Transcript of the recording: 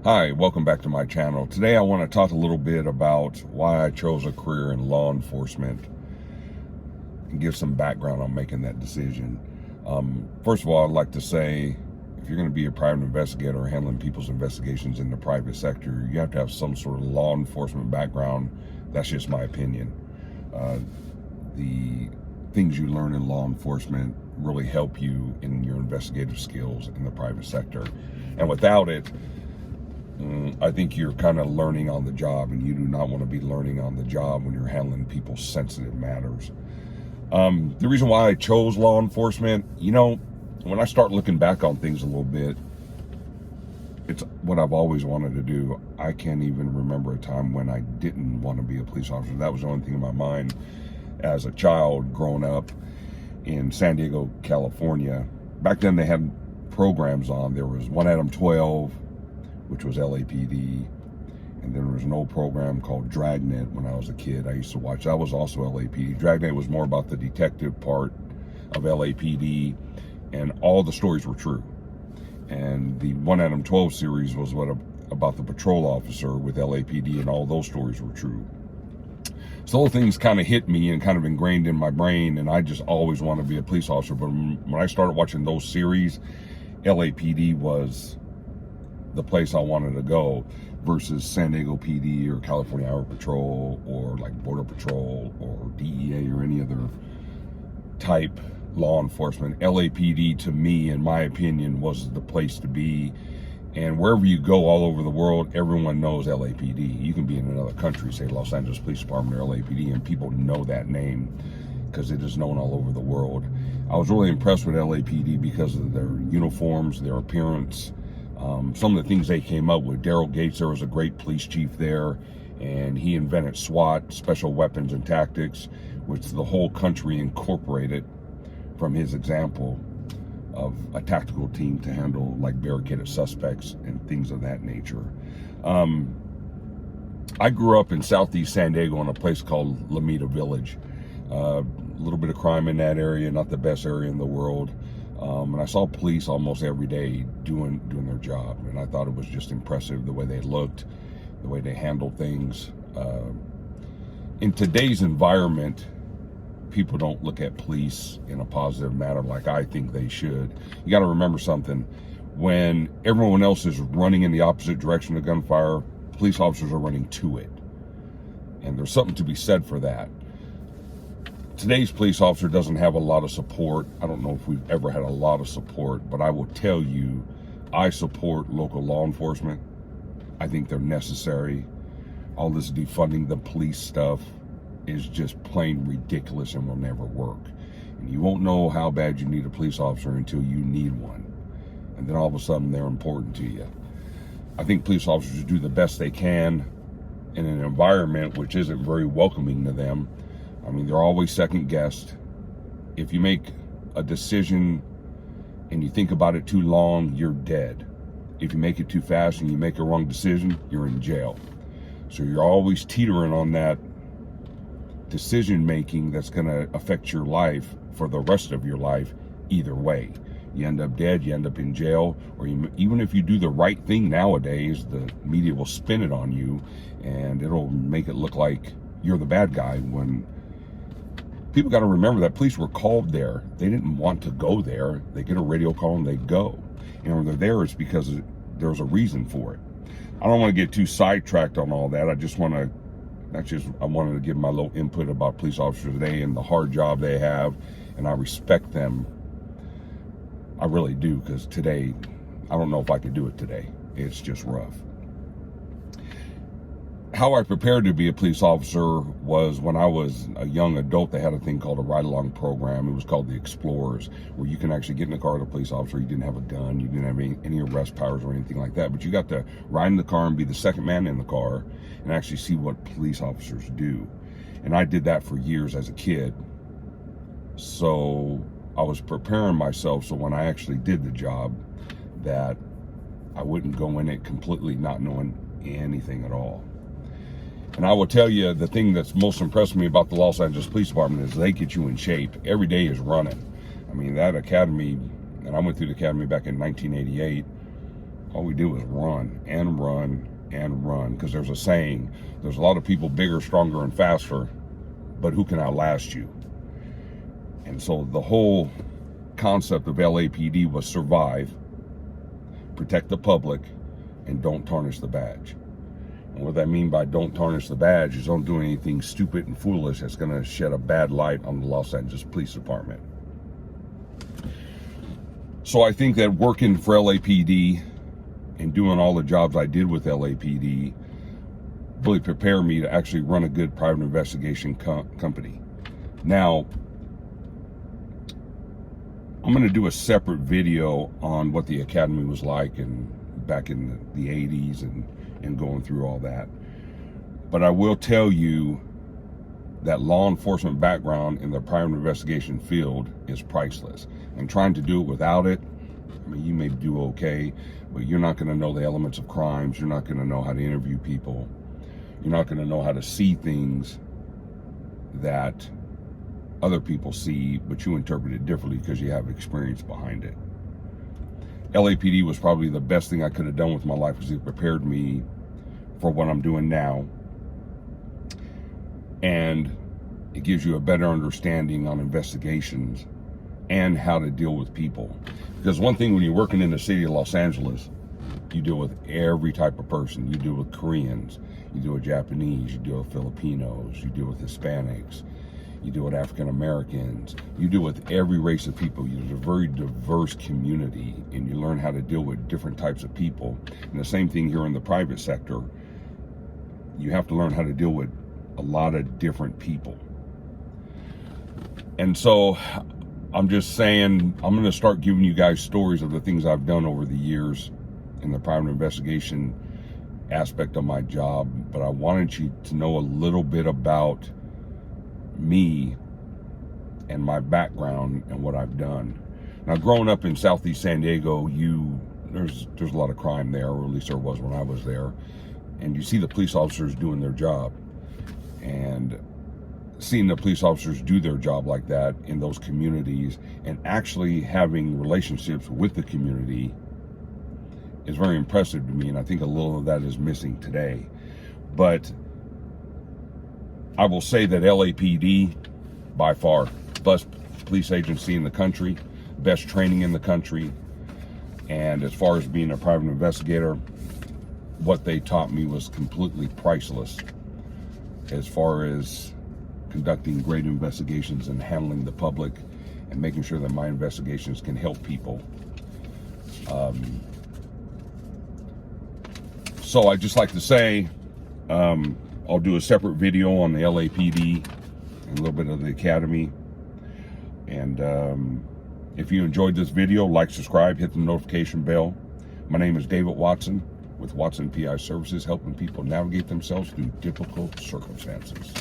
Hi, welcome back to my channel. Today I want to talk a little bit about why I chose a career in law enforcement and give some background on making that decision. First of all, I'd like to say, if you're going to be a private investigator handling people's investigations in the private sector, you have to have some sort of law enforcement background. That's just my opinion. The things you learn in law enforcement really help you in your investigative skills in the private sector. And without it, I think you're kind of learning on the job, and you do not want to be learning on the job when you're handling people's sensitive matters. The reason why I chose law enforcement, when I start looking back on things a little bit, it's what I've always wanted to do. I can't even remember a time when I didn't want to be a police officer. That was the only thing in my mind as a child growing up in San Diego, California. Back then they had programs on. There was One Adam 12, which was LAPD, and then there was an old program called Dragnet when I was a kid. I used to watch. That was also LAPD. Dragnet was more about the detective part of LAPD, and all the stories were true. And the One Adam 12 series was about the patrol officer with LAPD, and all those stories were true. So those things kind of hit me and kind of ingrained in my brain, and I just always wanted to be a police officer. But when I started watching those series, LAPD was the place I wanted to go versus San Diego PD or California Highway Patrol or like Border Patrol or DEA or any other type law enforcement. LAPD, to me, in my opinion, was the place to be. And wherever you go all over the world, everyone knows LAPD. You can be in another country, say Los Angeles Police Department or LAPD, and people know that name because it is known all over the world. I was really impressed with LAPD because of their uniforms, their appearance, some of the things they came up with. Daryl Gates, there was a great police chief there, and he invented SWAT, Special Weapons and Tactics, which the whole country incorporated from his example of a tactical team to handle like barricaded suspects and things of that nature. I grew up in Southeast San Diego in a place called Lomita Village. A little bit of crime in that area, not the best area in the world. And I saw police almost every day doing their job, and I thought it was just impressive the way they looked, the way they handled things. In today's environment, people don't look at police in a positive manner like I think they should. You got to remember something: when everyone else is running in the opposite direction of gunfire, police officers are running to it, and there's something to be said for that. Today's police officer doesn't have a lot of support. I don't know if we've ever had a lot of support, but I will tell you, I support local law enforcement. I think they're necessary. All this defunding the police stuff is just plain ridiculous and will never work. And you won't know how bad you need a police officer until you need one. And then all of a sudden they're important to you. I think police officers do the best they can in an environment which isn't very welcoming to them. I mean, they're always second guessed. If you make a decision and you think about it too long, you're dead. If you make it too fast and you make a wrong decision, you're in jail. So you're always teetering on that decision making that's going to affect your life for the rest of your life either way. You end up dead, you end up in jail, or even if you do the right thing nowadays, the media will spin it on you and it'll make it look like you're the bad guy, when people got to remember that police were called there. They didn't want to go there. They get a radio call and they go. And when they're there, it's because there's a reason for it. I don't want to get too sidetracked on all that. I wanted to give my little input about police officers today and the hard job they have, and I respect them. I really do, because today, I don't know if I could do it today. It's just rough. How I prepared to be a police officer was when I was a young adult. They had a thing called a ride-along program. It was called the Explorers, where you can actually get in the car with a police officer. You didn't have a gun. You didn't have any arrest powers or anything like that. But you got to ride in the car and be the second man in the car and actually see what police officers do. And I did that for years as a kid. So I was preparing myself so when I actually did the job that I wouldn't go in it completely not knowing anything at all. And I will tell you, the thing that's most impressed me about the Los Angeles Police Department is they get you in shape. Every day is running. I mean, that academy, and I went through the academy back in 1988, all we do is run and run and run, because there's a saying, there's a lot of people bigger, stronger, and faster, but who can outlast you? And so the whole concept of LAPD was survive, protect the public, and don't tarnish the badge. And what I mean by don't tarnish the badge is don't do anything stupid and foolish that's going to shed a bad light on the Los Angeles Police Department. So I think that working for LAPD and doing all the jobs I did with LAPD really prepared me to actually run a good private investigation company. Now, I'm going to do a separate video on what the academy was like and back in the 80s and going through all that. But I will tell you that law enforcement background in the private investigation field is priceless. And trying to do it without it, I mean, you may do okay, but you're not going to know the elements of crimes. You're not going to know how to interview people. You're not going to know how to see things that other people see, but you interpret it differently because you have experience behind it. LAPD was probably the best thing I could have done with my life, because it prepared me for what I'm doing now. And it gives you a better understanding on investigations and how to deal with people. Because one thing when you're working in the city of Los Angeles, you deal with every type of person. You deal with Koreans, you deal with Japanese, you deal with Filipinos, you deal with Hispanics, you deal with African Americans, you deal with every race of people. You're a very diverse community, and you learn how to deal with different types of people. And the same thing here in the private sector. You have to learn how to deal with a lot of different people. And so I'm just saying, I'm going to start giving you guys stories of the things I've done over the years in the private investigation aspect of my job. But I wanted you to know a little bit about me and my background and what I've done. Now, growing up in Southeast San Diego, there's a lot of crime there, or at least there was when I was there. And you see the police officers doing their job. And seeing the police officers do their job like that in those communities and actually having relationships with the community is very impressive to me. And I think a little of that is missing today. But I will say that LAPD, by far, best police agency in the country, best training in the country. And as far as being a private investigator, what they taught me was completely priceless as far as conducting great investigations and handling the public and making sure that my investigations can help people. So I'd just like to say, I'll do a separate video on the LAPD and a little bit of the academy. And if you enjoyed this video, like, subscribe, hit the notification bell. My name is David Watson with Watson PI Services, helping people navigate themselves through difficult circumstances.